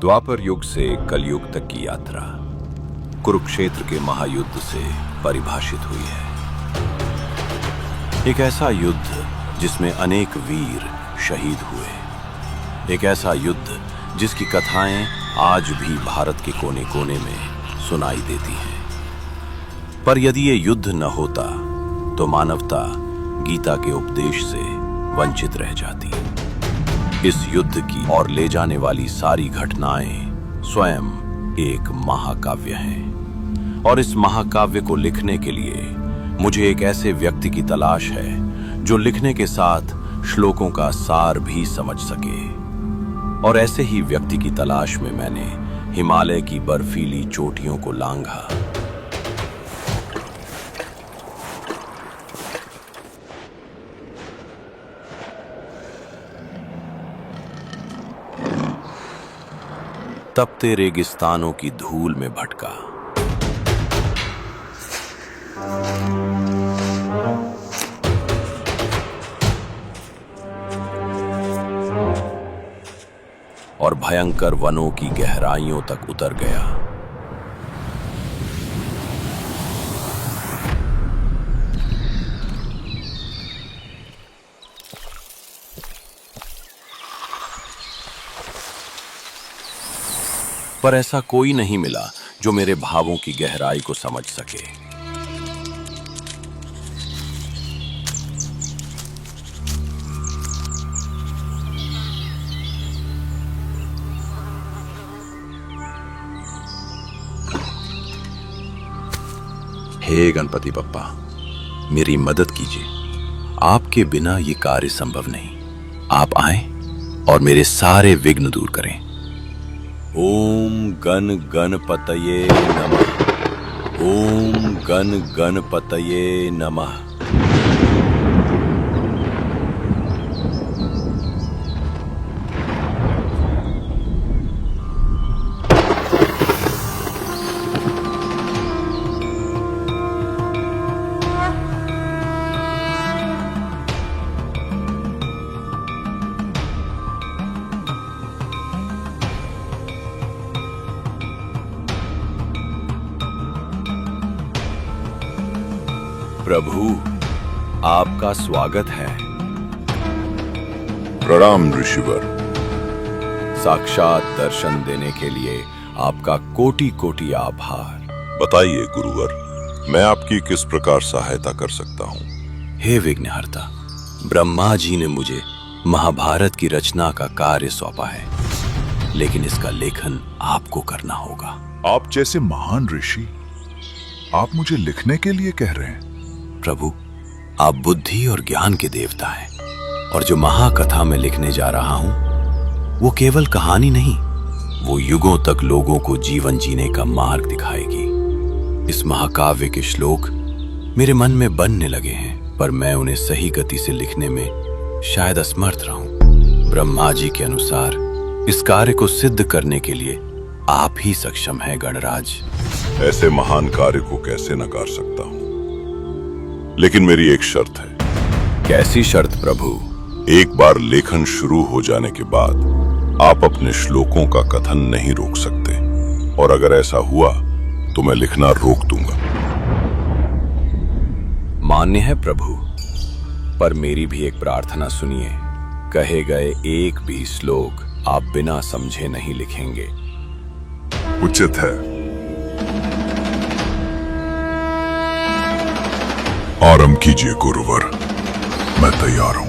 द्वापर युग से कलयुग तक की यात्रा कुरुक्षेत्र के महायुद्ध से परिभाषित हुई है। एक ऐसा युद्ध जिसमें अनेक वीर शहीद हुए, एक ऐसा युद्ध जिसकी कथाएं आज भी भारत के कोने कोने में सुनाई देती हैं। पर यदि ये युद्ध न होता तो मानवता गीता के उपदेश से वंचित रह जाती। इस युद्ध की ओर ले जाने वाली सारी घटनाएं स्वयं एक महाकाव्य हैं, और इस महाकाव्य को लिखने के लिए मुझे एक ऐसे व्यक्ति की तलाश है जो लिखने के साथ श्लोकों का सार भी समझ सके। और ऐसे ही व्यक्ति की तलाश में मैंने हिमालय की बर्फीली चोटियों को लांघा। तपते रेगिस्तानों की धूल में भटका, और भयंकर वनों की गहराइयों तक उतर गया। पर ऐसा कोई नहीं मिला जो मेरे भावों की गहराई को समझ सके। हे गणपति बप्पा, मेरी मदद कीजिए। आपके बिना ये कार्य संभव नहीं। आप आएं और मेरे सारे विघ्न दूर करें। ओम गण गणपतये नमः। ओम गण गणपतये नमः। प्रभु, आपका स्वागत है। प्रणाम ऋषिवर। साक्षात दर्शन देने के लिए आपका कोटि कोटि आभार। बताइए गुरुवर, मैं आपकी किस प्रकार सहायता कर सकता हूँ? हे विघ्नहर्ता, ब्रह्मा जी ने मुझे महाभारत की रचना का कार्य सौंपा है, लेकिन इसका लेखन आपको करना होगा। आप जैसे महान ऋषि, आप मुझे लिखने के लिए कह रहे हैं? प्रभु, आप बुद्धि और ज्ञान के देवता हैं, और जो महाकथा मैं लिखने जा रहा हूं वो केवल कहानी नहीं, वो युगों तक लोगों को जीवन जीने का मार्ग दिखाएगी। इस महाकाव्य के श्लोक मेरे मन में बनने लगे हैं, पर मैं उन्हें सही गति से लिखने में शायद असमर्थ रहूं। ब्रह्मा जी के अनुसार इस कार्य को सिद्ध करने के लिए आप ही सक्षम हैं गणराज। ऐसे महान कार्य को कैसे नकार सकता हूँ, लेकिन मेरी एक शर्त है। कैसी शर्त प्रभु? एक बार लेखन शुरू हो जाने के बाद आप अपने श्लोकों का कथन नहीं रोक सकते, और अगर ऐसा हुआ तो मैं लिखना रोक दूंगा। मान्य है प्रभु, पर मेरी भी एक प्रार्थना सुनिए। कहे गए एक भी श्लोक आप बिना समझे नहीं लिखेंगे। उचित है। आरंभ कीजिए गुरुवर, मैं तैयार हूं।